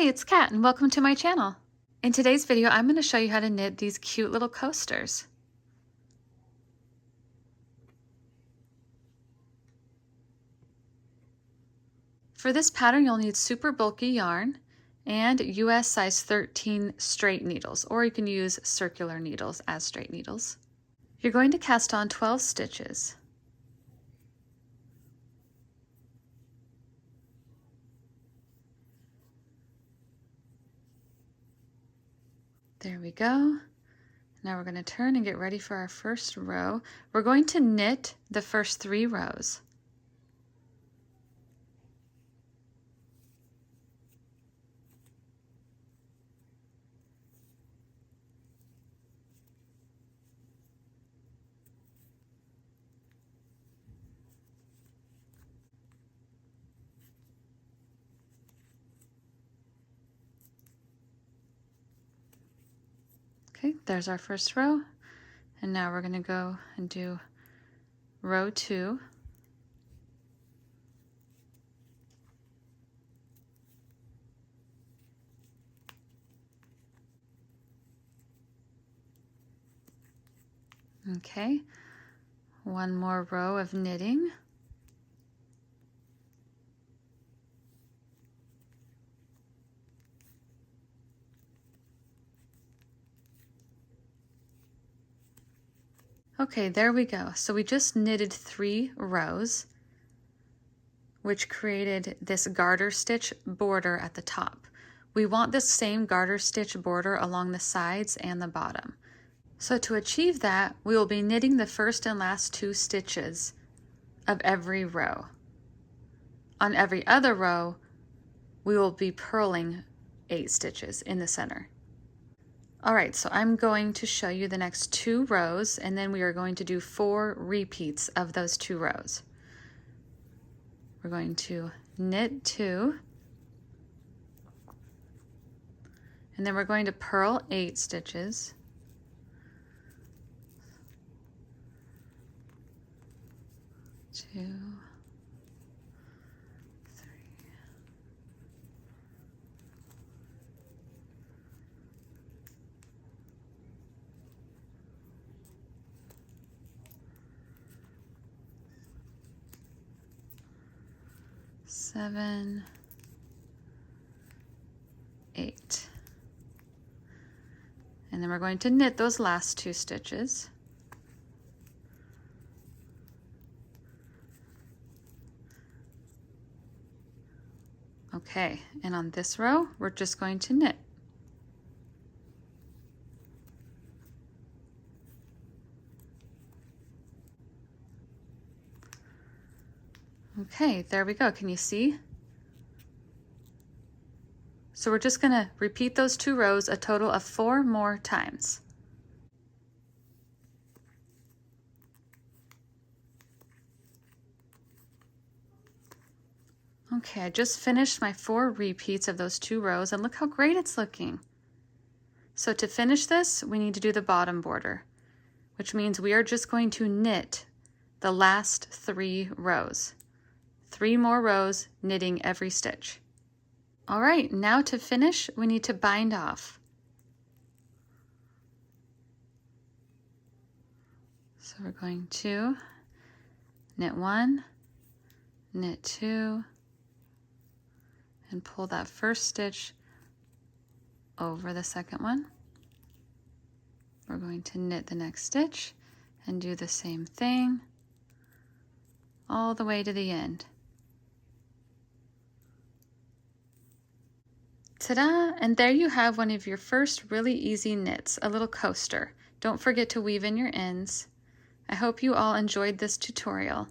Hey, it's Kat and welcome to my channel. In today's video, I'm going to show you how to knit these cute little coasters. For this pattern, you'll need super bulky yarn and US size 13 straight needles, or you can use circular needles as straight needles. You're going to cast on 12 stitches. There we go. Now we're going to turn and get ready for our first row. We're going to knit the first 3 rows. Okay, there's our first row, and now we're going to go and do row 2. Okay, one more row of knitting. Okay, there we go. So we just knitted 3 rows, which created this garter stitch border at the top. We want this same garter stitch border along the sides and the bottom. So to achieve that, we will be knitting the first and last 2 stitches of every row. On every other row, we will be purling 8 stitches in the center. All right, so I'm going to show you the next 2 rows, and then we are going to do 4 repeats of those 2 rows. We're going to knit 2, and then we're going to purl 8 stitches. 2, 3, 7, 8. And then we're going to knit those last 2 stitches. Okay, and on this row, we're just going to knit. Okay, there we go. Can you see? So we're just going to repeat those 2 rows a total of 4 more times. Okay, I just finished my 4 repeats of those 2 rows, and look how great it's looking. So to finish this, we need to do the bottom border, which means we are just going to knit the last 3 rows. 3 more rows, knitting every stitch. All right, now to finish, we need to bind off. So we're going to knit 1, knit 2, and pull that first stitch over the second one. We're going to knit the next stitch and do the same thing all the way to the end. Ta-da! And there you have one of your first really easy knits, a little coaster. Don't forget to weave in your ends. I hope you all enjoyed this tutorial.